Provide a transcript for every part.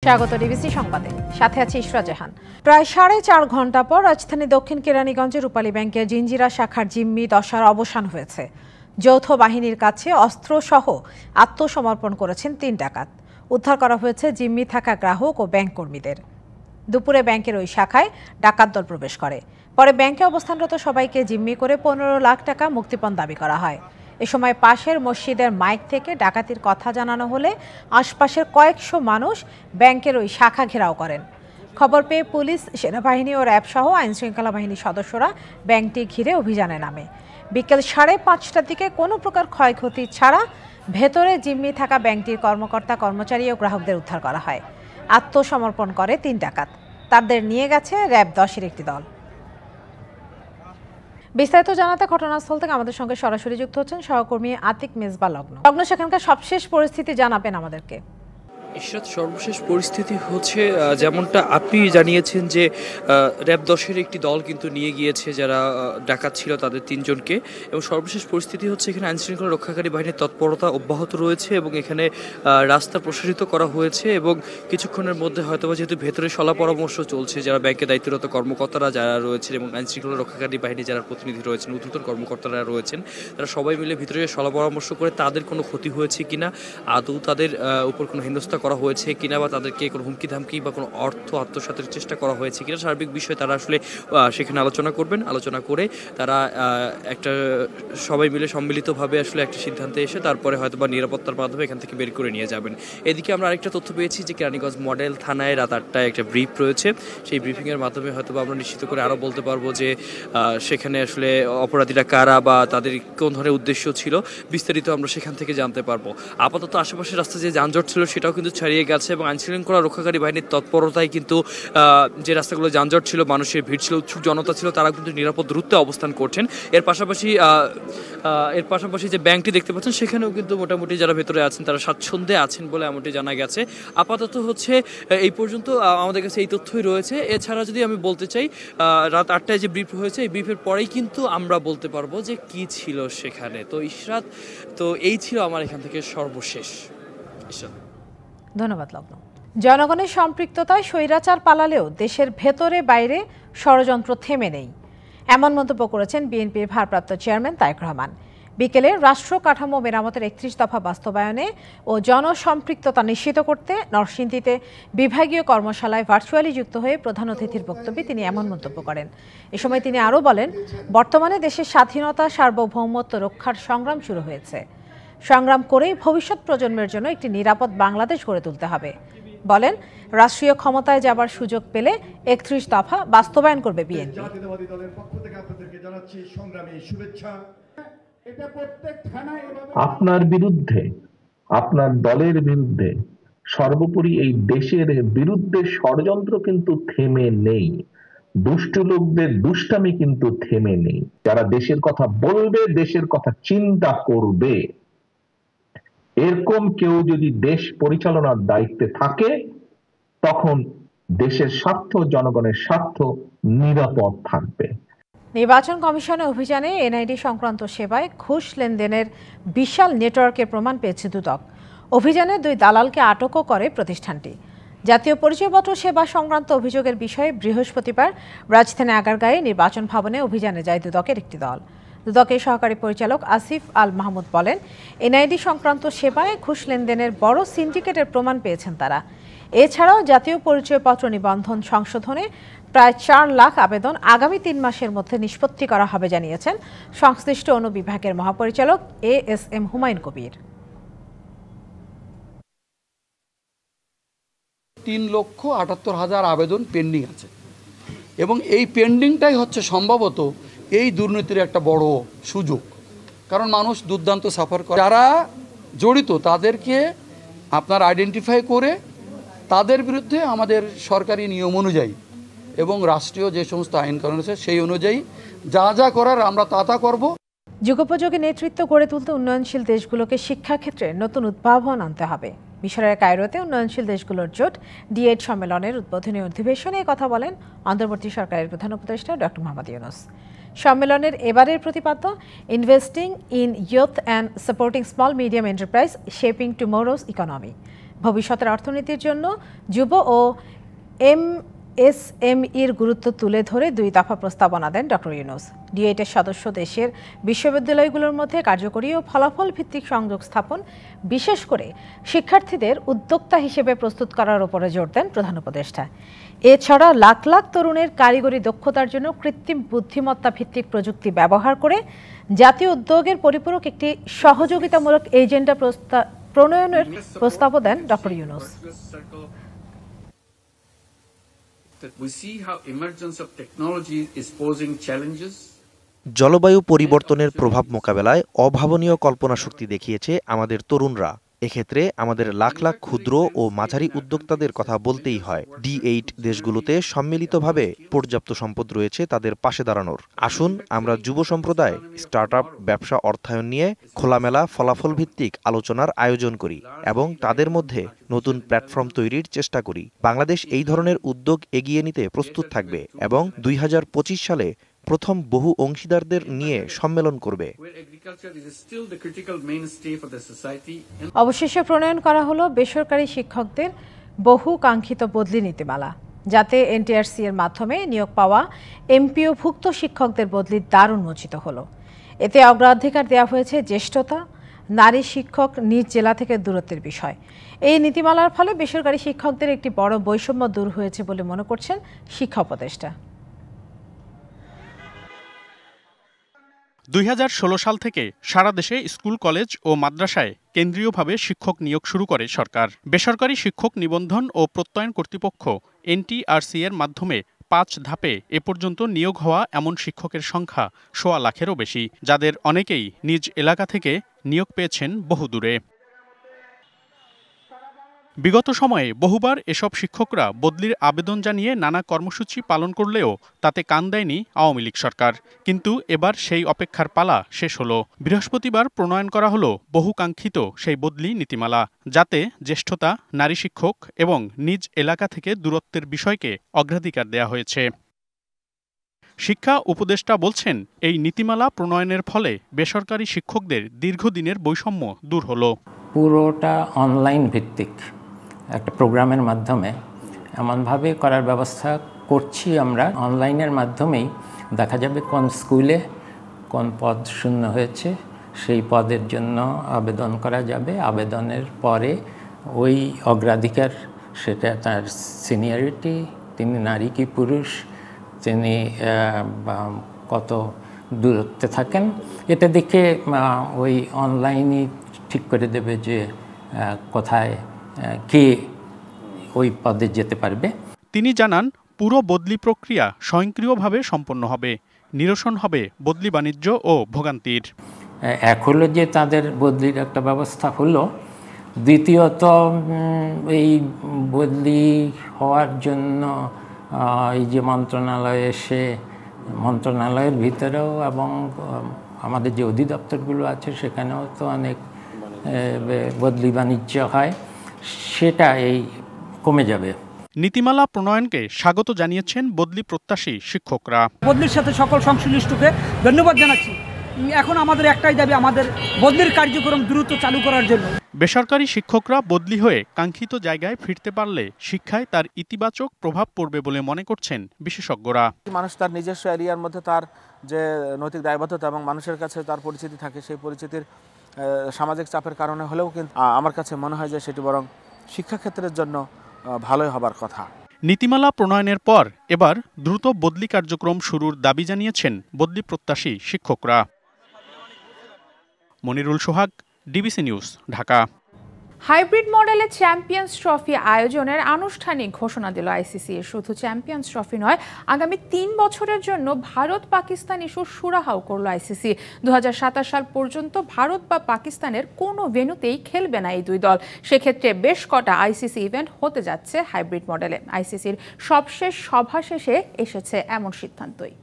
স্বাগত ডিবিসি সংবাদে, সাথে আছে ইশরা জাহান। প্রায় 4.5 ঘন্টা পর রাজধানী দক্ষিণ কেরানীগঞ্জের রূপালী ব্যাংকের জিঞ্জিরা শাখার জিম্মি দশার অবসান হয়েছে। যৌথ বাহিনীর কাছে অস্ত্রসহ আত্মসমর্পণ করেছেন 3 ডাকাত। উদ্ধার করা হয়েছে জিম্মি থাকা গ্রাহক ও ব্যাংক কর্মীদের। দুপুরে ব্যাংকের ওই শাখায় ডাকাত দল প্রবেশ করে। পরে ব্যাংকে অবস্থানরত সবাইকে জিম্মি করে 15 লাখ টাকা মুক্তিপণ দাবি করা হয়। এ সময় পাশের মসজিদের মাইক থেকে ডাকাতির কথা জানানো হলে আশপাশের কয়েকশো মানুষ ব্যাংকের ওই শাখা ঘেরাও করেন। খবর পেয়ে পুলিশ, সেনাবাহিনী ও র্যাব সহ আইনশৃঙ্খলা বাহিনীর সদস্যরা ব্যাংকটি ঘিরে অভিযানে নামে। বিকেল 5:30টার দিকে কোনো প্রকার ক্ষয়ক্ষতি ছাড়া ভেতরে জিম্মি থাকা ব্যাংকটির কর্মকর্তা, কর্মচারী ও গ্রাহকদের উদ্ধার করা হয়। আত্মসমর্পণ করে 3 ডাকাত। তাদের নিয়ে গেছে র্যাব 10-এর একটি দল। বিস্তারিত জানাতে ঘটনাস্থল থেকে আমাদের সঙ্গে সরাসরি যুক্ত হচ্ছেন সহকর্মী আতিক মেজবা লগ্ন। সেখানকার সবশেষ পরিস্থিতি জানাবেন আমাদেরকে। ইশরাত, সর্বশেষ পরিস্থিতি হচ্ছে যেমনটা আপনি জানিয়েছেন যে র্যাব 10-এর একটি দল কিন্তু নিয়ে গিয়েছে যারা ডাকাত ছিল তাদের 3 জনকে, এবং সর্বশেষ পরিস্থিতি হচ্ছে এখানে আইনশৃঙ্খলা রক্ষাকারী বাহিনীর তৎপরতা অব্যাহত রয়েছে এবং এখানে রাস্তা প্রসারিত করা হয়েছে এবং কিছুক্ষণের মধ্যে হয়তোবা, যেহেতু ভেতরে সলা পরামর্শ চলছে, যারা ব্যাংকে দায়িত্বরত কর্মকর্তারা যারা রয়েছেন এবং আইনশৃঙ্খলা রক্ষাকারী বাহিনী যারা প্রতিনিধি রয়েছেন, ঊর্ধ্বতন কর্মকর্তারা রয়েছেন, তারা সবাই মিলে ভিতরে সলা পরামর্শ করে তাদের কোনো ক্ষতি হয়েছে কিনা, আদৌ তাদের উপর কোনো হেনস্থা করা হয়েছে কিনা, বা তাদেরকে কোনো হুমকি ধামকি বা কোনো অর্থ আত্মসাতের চেষ্টা করা হয়েছে কিনা, সার্বিক বিষয়ে তারা আসলে সেখানে আলোচনা করবেন। আলোচনা করে তারা একটা সবাই মিলে সম্মিলিতভাবে আসলে একটা সিদ্ধান্তে এসে তারপরে হয়তো বা নিরাপত্তার মাধ্যমে এখান থেকে বের করে নিয়ে যাবেন। এদিকে আমরা আরেকটা তথ্য পেয়েছি যে কেরানীগঞ্জ মডেল থানায় রাত 8টায় একটা ব্রিফ রয়েছে। সেই ব্রিফিংয়ের মাধ্যমে হয়তো বা আমরা নিশ্চিত করে আরও বলতে পারবো যে সেখানে আসলে অপরাধীরা কারা বা তাদের কোন ধরনের উদ্দেশ্য ছিল, বিস্তারিত আমরা সেখান থেকে জানতে পারবো। আপাতত আশেপাশের রাস্তায় যে যানজট ছিল সেটাও কিন্তু ছাড়িয়ে গেছে এবং আইনশৃঙ্খলা রক্ষাকারী বাহিনীর তৎপরতায় কিন্তু যে রাস্তাগুলো যানজট ছিল, মানুষের ভিড় ছিল, উৎসুক জনতা ছিল, তারা কিন্তু নিরাপদ দূরত্বে অবস্থান করছেন। এর পাশাপাশি যে ব্যাংকটি দেখতে পাচ্ছেন সেখানেও কিন্তু মোটামুটি যারা ভেতরে আছেন তারা স্বাচ্ছন্দ্যে আছেন বলে এমনটি জানা গেছে। আপাতত হচ্ছে এই পর্যন্ত আমাদের কাছে এই তথ্যই রয়েছে। এছাড়া যদি আমি বলতে চাই, রাত 8টায় যে ব্রিফ হয়েছে, এই ব্রিফের পরেই কিন্তু আমরা বলতে পারবো যে কি ছিল সেখানে। তো ইশরাত, তো এই ছিল আমার এখান থেকে সর্বশেষ। ইশরাত, ধন্যবাদ লগ্ন। জনগণের সম্পৃক্ততায় স্বৈরাচার পালালেও দেশের ভেতরে বাইরে ষড়যন্ত্র থেমে নেই, এমন মন্তব্য করেছেন বিএনপির ভারপ্রাপ্ত চেয়ারম্যান তারেক রহমান। বিকেলে রাষ্ট্র কাঠামো মেরামতের 31 দফা বাস্তবায়নে ও জনসম্পৃক্ততা নিশ্চিত করতে নরসিংদীতে বিভাগীয় কর্মশালায় ভার্চুয়ালি যুক্ত হয়ে প্রধান অতিথির বক্তব্যে তিনি এমন মন্তব্য করেন। এ সময় তিনি আরও বলেন, বর্তমানে দেশের স্বাধীনতা, সার্বভৌমত্ব রক্ষার সংগ্রাম শুরু হয়েছে। সংগ্রাম করেই ভবিষ্যৎ প্রজন্মের জন্য একটি নিরাপদ বাংলাদেশ গড়ে তুলতে হবে। বলেন, রাষ্ট্রীয় ক্ষমতায় যাবার সুযোগ পেলে 31 দফা বাস্তবায়ন করবে বিএনপি। আপনার বিরুদ্ধে, আপনার দলের বিরুদ্ধে, সর্বোপরি এই দেশের বিরুদ্ধে ষড়যন্ত্র কিন্তু থেমে নেই। দুষ্টু লোকদের দুষ্টামি কিন্তু থেমে নেই। যারা দেশের কথা বলবে, দেশের কথা চিন্তা করবে, এরকম কেউ যদি দেশ পরিচালনার দায়িত্বে থাকে, তখন দেশের স্বার্থ, জনগণের স্বার্থ নিরাপদ থাকবে। নির্বাচন কমিশনের অভিযানে এনআইডি সংক্রান্ত সেবায় ঘুষ লেনদেনের বিশাল নেটওয়ার্কের প্রমাণ পেয়েছে দুদক। অভিযানে 2 দালালকে আটকও করে প্রতিষ্ঠানটি। জাতীয় পরিচয়পত্র সেবা সংক্রান্ত অভিযোগের বিষয়ে বৃহস্পতিবার রাজধানী আগারগাঁয়ে নির্বাচন ভবনে অভিযানে যায় দুদকের একটি দল। দুদকের সহকারী পরিচালক আসিফ আল মাহমুদ বলেন, এনআইডি সংক্রান্ত সেবায় ঘুষ লেনদেনের বড় সিন্ডিকেটের প্রমাণ পেয়েছেন তারা। এছাড়াও জাতীয় পরিচয়পত্র নিবন্ধন সংশোধনে প্রায় 4 লাখ আবেদন আগামী 3 মাসের মধ্যে নিষ্পত্তি করা হবে জানিয়েছেন সংশ্লিষ্ট অনুবিভাগের মহাপরিচালক ASM হুমায়ুন কবির। 3,78,000 আবেদন পেন্ডিং আছে এবং এই পেন্ডিংটাই হচ্ছে সম্ভবত এই দুর্নীতির একটা বড় সুযোগ। কারণ মানুষ দুর্দান্ত সাফার করে, যারা জড়িত তাদেরকে আপনার আইডেন্টিফাই করে তাদের বিরুদ্ধে আমাদের সরকারি নিয়ম অনুযায়ী এবং রাষ্ট্রীয় যে সমস্ত আইন কানুন আছে সেই অনুযায়ী যা যা করার আমরা তা করব। যুগোপযোগী নেতৃত্ব গড়ে তুলতে উন্নয়নশীল দেশগুলোকে শিক্ষাক্ষেত্রে নতুন উদ্ভাবন আনতে হবে। মিশরের কায়রোতে উন্নয়নশীল দেশগুলোর জোট D8 সম্মেলনের উদ্বোধনী অধিবেশনে কথা বলেন অন্তর্বর্তী সরকারের প্রধান উপদেষ্টা ডক্টর মোহাম্মদ ইউনূস। সম্মেলনের এবারের প্রতিপাদ্য investing in youth and supporting small medium enterprise shaping tomorrow's economy. ভবিষ্যতের অর্থনীতির জন্য যুব ও এমএসএমইর গুরুত্ব তুলে ধরে 2 দফা প্রস্তাবনা দেন ডক্টর ইউনূস। D8 সদস্য দেশের বিশ্ববিদ্যালয়গুলোর মধ্যে কার্যকরী ও ফলাফল ভিত্তিক সংযোগ স্থাপন, বিশেষ করে শিক্ষার্থীদের উদ্যোক্তা হিসেবে প্রস্তুত করার উপরে জোর দেন প্রধান উপদেষ্টা। এছাড়া লাখ লাখ তরুণের কারিগরি দক্ষতার জন্য কৃত্রিম বুদ্ধিমত্তা ভিত্তিক প্রযুক্তি ব্যবহার করে জাতীয় উদ্যোগের পরিপূরক একটি সহযোগিতামূলক এজেন্ডা প্রণয়নের প্রস্তাবও দেন ডক্টর ইউনূস। জলবায়ু পরিবর্তনের প্রভাব মোকাবেলায় অভাবনীয় কল্পনা শক্তি দেখিয়েছে আমাদের তরুণরা। এক্ষেত্রে আমাদের লাখ লাখ ক্ষুদ্র ও মাঝারি উদ্যোক্তাদের কথা বলতেই হয়। D8 দেশগুলোতে সম্মিলিতভাবে পর্যাপ্ত সম্পদ রয়েছে তাদের পাশে দাঁড়ানোর। আসুন আমরা যুব সম্প্রদায়, স্টার্টআপ, ব্যবসা অর্থায়ন নিয়ে খোলামেলা ফলাফল ভিত্তিক আলোচনার আয়োজন করি এবং তাদের মধ্যে নতুন প্ল্যাটফর্ম তৈরির চেষ্টা করি। বাংলাদেশ এই ধরনের উদ্যোগ এগিয়ে নিতে প্রস্তুত থাকবে এবং 2025 সালে প্রথম বহু অংশীদারদের নিয়ে সম্মেলন করবে। অবশেষে প্রণয়ন করা হলো বেসরকারি শিক্ষকদের বহু কাঙ্ক্ষিত বদলি নীতিমালা, যাতে NTRC এর মাধ্যমে নিয়োগ পাওয়া MPO-ভুক্ত শিক্ষকদের বদলির দ্বার উন্মোচিত হলো। এতে অগ্রাধিকার দেওয়া হয়েছে জ্যেষ্ঠতা, নারী শিক্ষক নিজ জেলা থেকে দূরত্বের বিষয়। এই নীতিমালার ফলে বেসরকারি শিক্ষকদের একটি বড় বৈষম্য দূর হয়েছে বলে মনে করছেন শিক্ষা উপদেষ্টা। 2016 সাল থেকে সারা দেশে স্কুল, কলেজ ও মাদ্রাসায় কেন্দ্রীয়ভাবে শিক্ষক নিয়োগ শুরু করে সরকার। বেসরকারি শিক্ষক নিবন্ধন ও প্রত্যয়ন কর্তৃপক্ষ NTRC এর মাধ্যমে 5 ধাপে এ পর্যন্ত নিয়োগ হওয়া এমন শিক্ষকের সংখ্যা 1.25 লাখেরও বেশি, যাদের অনেকেই নিজ এলাকা থেকে নিয়োগ পেয়েছেন বহুদূরে। বিগত সময়ে বহুবার এসব শিক্ষকরা বদলির আবেদন জানিয়ে নানা কর্মসূচি পালন করলেও তাতে কান দেয়নি আওয়ামী লীগ সরকার। কিন্তু এবার সেই অপেক্ষার পালা শেষ হলো। বৃহস্পতিবার প্রণয়ন করা হলো বহুকাঙ্ক্ষিত সেই বদলি নীতিমালা, যাতে জ্যেষ্ঠতা, নারী শিক্ষক এবং নিজ এলাকা থেকে দূরত্বের বিষয়কে অগ্রাধিকার দেয়া হয়েছে। শিক্ষা উপদেষ্টা বলছেন, এই নীতিমালা প্রণয়নের ফলে বেসরকারি শিক্ষকদের দীর্ঘদিনের বৈষম্য দূর হলো। পুরোটা অনলাইন ভিত্তিক একটা প্রোগ্রামের মাধ্যমে এমনভাবে করার ব্যবস্থা করছি আমরা। অনলাইনের মাধ্যমেই দেখা যাবে কোন স্কুলে কোন পদ শূন্য হয়েছে, সেই পদের জন্য আবেদন করা যাবে। আবেদনের পরে ওই অগ্রাধিকার, সেটা তার সিনিয়রিটি, তিনি নারী কি পুরুষ, তিনি কত দূরত্বে থাকেন, এটা দেখে ওই অনলাইনই ঠিক করে দেবে যে কোথায় কে ওই পদে যেতে পারবে। তিনি জানান, পুরো বদলি প্রক্রিয়া স্বয়ংক্রিয়ভাবে সম্পন্ন হবে, নিরসন হবে বদলি বাণিজ্য ও ভোগান্তির। এক হলো যে তাদের বদলির একটা ব্যবস্থা হলো, দ্বিতীয়ত এই বদলি হওয়ার জন্য এই যে মন্ত্রণালয়ে এসে মন্ত্রণালয়ের ভিতরেও এবং আমাদের যে অধিদপ্তরগুলো আছে সেখানেও তো অনেক বদলি বাণিজ্য হয়, সেটা এই কমে যাবে। নীতিমালা প্রণয়নকে স্বাগত জানিয়েছেন বদলি প্রত্যাশী শিক্ষকরা। বদলির সাথে সকল সংশ্লিষ্টকে ধন্যবাদ জানাচ্ছি। এখন আমাদের একটাই দাবি, আমাদের বদলির কার্যক্রম দ্রুত চালু করার জন্য। বেসরকারি শিক্ষকরা বদলি হয়ে কাঙ্ক্ষিত জায়গায় ফিরতে পারলে শিক্ষায় তার ইতিবাচক প্রভাব পড়বে বলে মনে করছেন বিশেষজ্ঞরা। মানুষ তার নিজস্ব এরিয়ার মধ্যে তার যে নৈতিক দায়বদ্ধতা এবং মানুষের কাছে তার পরিচিতি থাকে, সেই পরিচিতির সামাজিক চাপের কারণে হলেও কিন্তু আমার কাছে মনে হয় যে সেটি বরং শিক্ষাক্ষেত্রের জন্য ভালোই হবার কথা। নীতিমালা প্রণয়নের পর এবার দ্রুত বদলি কার্যক্রম শুরুর দাবি জানিয়েছেন বদলি প্রত্যাশী শিক্ষকরা। মনিরুল সোহাগ, ডিবিসি নিউজ, ঢাকা। হাইব্রিড মডেলে চ্যাম্পিয়ন্স ট্রফি আয়োজনের আনুষ্ঠানিক ঘোষণা দিল আইসিসি। শুধু চ্যাম্পিয়ন্স ট্রফি নয়, আগামী 3 বছরের জন্য ভারত পাকিস্তান ইস্যু সুরাহাও করল আইসিসি। 2027 সাল পর্যন্ত ভারত বা পাকিস্তানের কোনো ভেন্যুতেই খেলবে না এই দুই দল। সেক্ষেত্রে বেশ কটা আইসিসি ইভেন্ট হতে যাচ্ছে হাইব্রিড মডেলে। আইসিসির সবশেষ সভা শেষে এসেছে এমন সিদ্ধান্তই।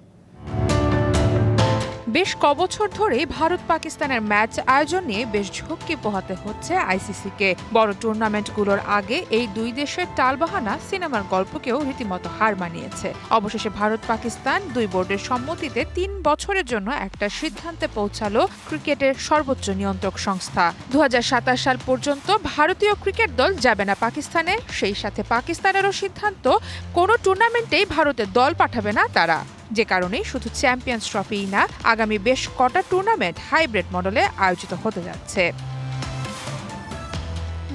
বেশ কবছর ধরেই ভারত পাকিস্তানের ম্যাচ আয়োজন নিয়ে বেশ ঝুঁকি পোহাতে হচ্ছে আইসিসিকে। বড় টুর্নামেন্টগুলোর আগে এই দুই দেশের টালবাহানা সিনেমার গল্পকেও রীতিমতো হার মানিয়েছে। অবশেষে ভারত পাকিস্তান দুই বোর্ডের সম্মতিতে ৩ বছরের জন্য একটা সিদ্ধান্তে পৌঁছালো ক্রিকেটের সর্বোচ্চ নিয়ন্ত্রক সংস্থা। ২০২৭ সাল পর্যন্ত ভারতীয় ক্রিকেট দল যাবে না পাকিস্তানে। সেই সাথে পাকিস্তানেরও সিদ্ধান্ত কোনো টুর্নামেন্টেই ভারতের দল পাঠাবে না তারা। যে কারণে শুধু চ্যাম্পিয়ন্স ট্রফিই না, আগামী বেশ কটা টুর্নামেন্ট হাইব্রিড মডেলে আয়োজিত হতে যাচ্ছে।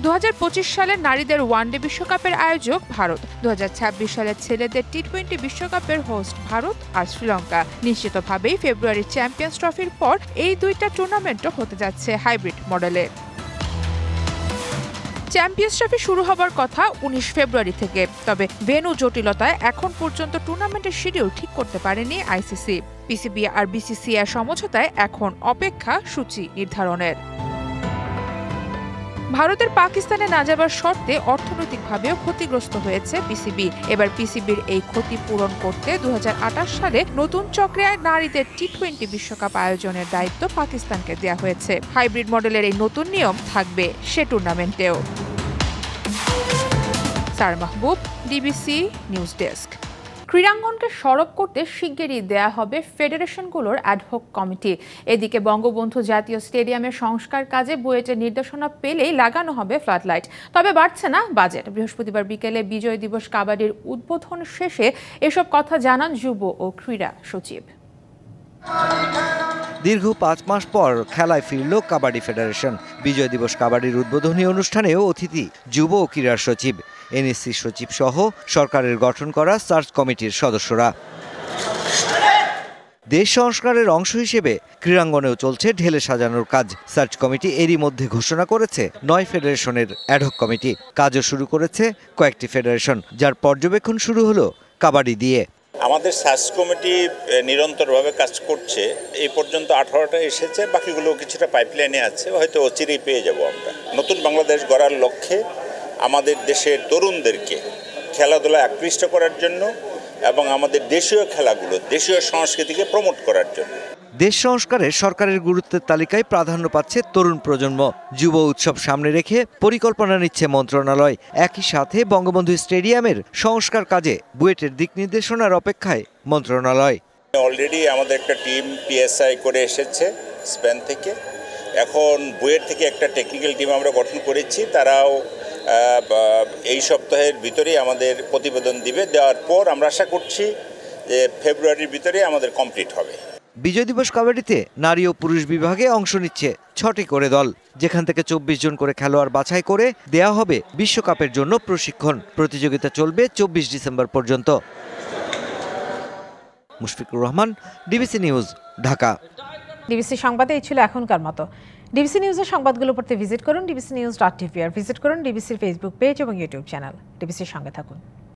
২০২৫ সালে নারীদের ওয়ানডে বিশ্বকাপের আয়োজক ভারত, ২০২৬ সালে ছেলেদের টি-20 বিশ্বকাপের হোস্ট ভারত আর শ্রীলঙ্কা। নিশ্চিতভাবেই ফেব্রুয়ারির চ্যাম্পিয়ন্স ট্রফির পর এই দুইটা টুর্নামেন্টও হতে যাচ্ছে হাইব্রিড মডেলে। চ্যাম্পিয়ন্স ট্রফি শুরু হবার কথা ১৯ ফেব্রুয়ারি থেকে, তবে ভেন্যু জটিলতায় এখন পর্যন্ত টুর্নামেন্টের শিডিউল ঠিক করতে পারেনি আইসিসি। পিসিবি আর বিসিসিআই সমঝোতায় এখন অপেক্ষা সূচি নির্ধারণের। ভারতের পাকিস্তানে না যাবার শর্তে অর্থনৈতিকভাবেও ক্ষতিগ্রস্ত হয়েছে পিসিবি। এবার পিসিবির এই ক্ষতি পূরণ করতে ২০২৮ সালে নতুন চক্রে নারীদের টি-20 বিশ্বকাপ আয়োজনের দায়িত্ব পাকিস্তানকে দেয়া হয়েছে। হাইব্রিড মডেলের এই নতুন নিয়ম থাকবে সে টুর্নামেন্টেও। সার মাহবুব, ডিবিসি নিউজ ডেস্ক। ক্রীড়াঙ্গনকে সরব করতে শিগগিরই দেয়া হবে ফেডারেশনগুলোর অ্যাডহক কমিটি। এদিকে বঙ্গবন্ধু জাতীয় স্টেডিয়ামের সংস্কার কাজে বুয়েটের নির্দেশনা পেলেই লাগানো হবে ফ্লাডলাইট। তবে বাড়ছে না বাজেট। বৃহস্পতিবার বিকেলে বিজয় দিবস কাবাডির উদ্বোধন শেষে এসব কথা জানান যুব ও ক্রীড়া সচিব। দীর্ঘ ৫ মাস পর খেলায় ফিরল কাবাডি ফেডারেশন। বিজয় দিবস কাবাডির উদ্বোধনী অনুষ্ঠানেও অতিথি যুব ও ক্রীড়া সচিব, এনএসসি সচিব সহ সরকারের গঠন করা সার্চ কমিটির সদস্যরা। দেশ সংস্কারের অংশ হিসেবে ক্রীড়াঙ্গনেও চলছে ঢেলে সাজানোর কাজ। সার্চ কমিটি এরই মধ্যে ঘোষণা করেছে ৯ ফেডারেশনের অ্যাডহক কমিটি। কাজও শুরু করেছে কয়েকটি ফেডারেশন, যার পর্যবেক্ষণ শুরু হলো কাবাডি দিয়ে। আমাদের সার্চ কমিটি নিরন্তরভাবে কাজ করছে। এই পর্যন্ত 18টা এসেছে, বাকিগুলো কিছুটা পাইপলাইনে আছে, হয়তো অচিরেই পেয়ে যাব আমরা। নতুন বাংলাদেশ গড়ার লক্ষ্যে আমাদের দেশের তরুণদেরকে খেলাধুলায় আকৃষ্ট করার জন্য এবং আমাদের দেশীয় খেলাগুলো, দেশীয় সংস্কৃতিকে প্রমোট করার জন্য। দেশ সংস্কারে সরকারের গুরুত্বের তালিকায় প্রাধান্য পাচ্ছে তরুণ প্রজন্ম। যুব উৎসব সামনে রেখে পরিকল্পনা নিচ্ছে মন্ত্রণালয়। একই সাথে বঙ্গবন্ধু স্টেডিয়ামের সংস্কার কাজে বুয়েটের দিক নির্দেশনার অপেক্ষায় মন্ত্রণালয়। অলরেডি আমাদের একটা টিম পিএসআই করে এসেছে স্পেন থেকে। এখন বুয়েট থেকে একটা টেকনিক্যাল টিম আমরা গঠন করেছি। তারাও এই সপ্তাহের ভিতরেই আমাদের প্রতিবেদন দিবে। দেওয়ার পর আমরা আশা করছি যে ফেব্রুয়ারির ভিতরে আমাদের কমপ্লিট হবে। বিজয় দিবস কাবাডিতে নারী ও পুরুষ বিভাগে অংশ নিচ্ছে 6টি করে দল, যেখান থেকে 24 জন করে খেলোয়াড় বাছাই করে দেয়া হবে বিশ্বকাপের জন্য প্রশিক্ষণ। প্রতিযোগিতা চলবে 24 ডিসেম্বর পর্যন্ত। Mushfiqur Rahman, DBC news, Dhaka. DBC সংবাদে এই ছিল এখনকার মতো। ডিবিসি নিউজের সংবাদগুলো পড়তে ভিজিট করুন dbcnews.tv আর ভিজিট করুন ডিবিসির ফেসবুক পেজ এবং ইউটিউব চ্যানেল। ডিবিসির সঙ্গে থাকুন।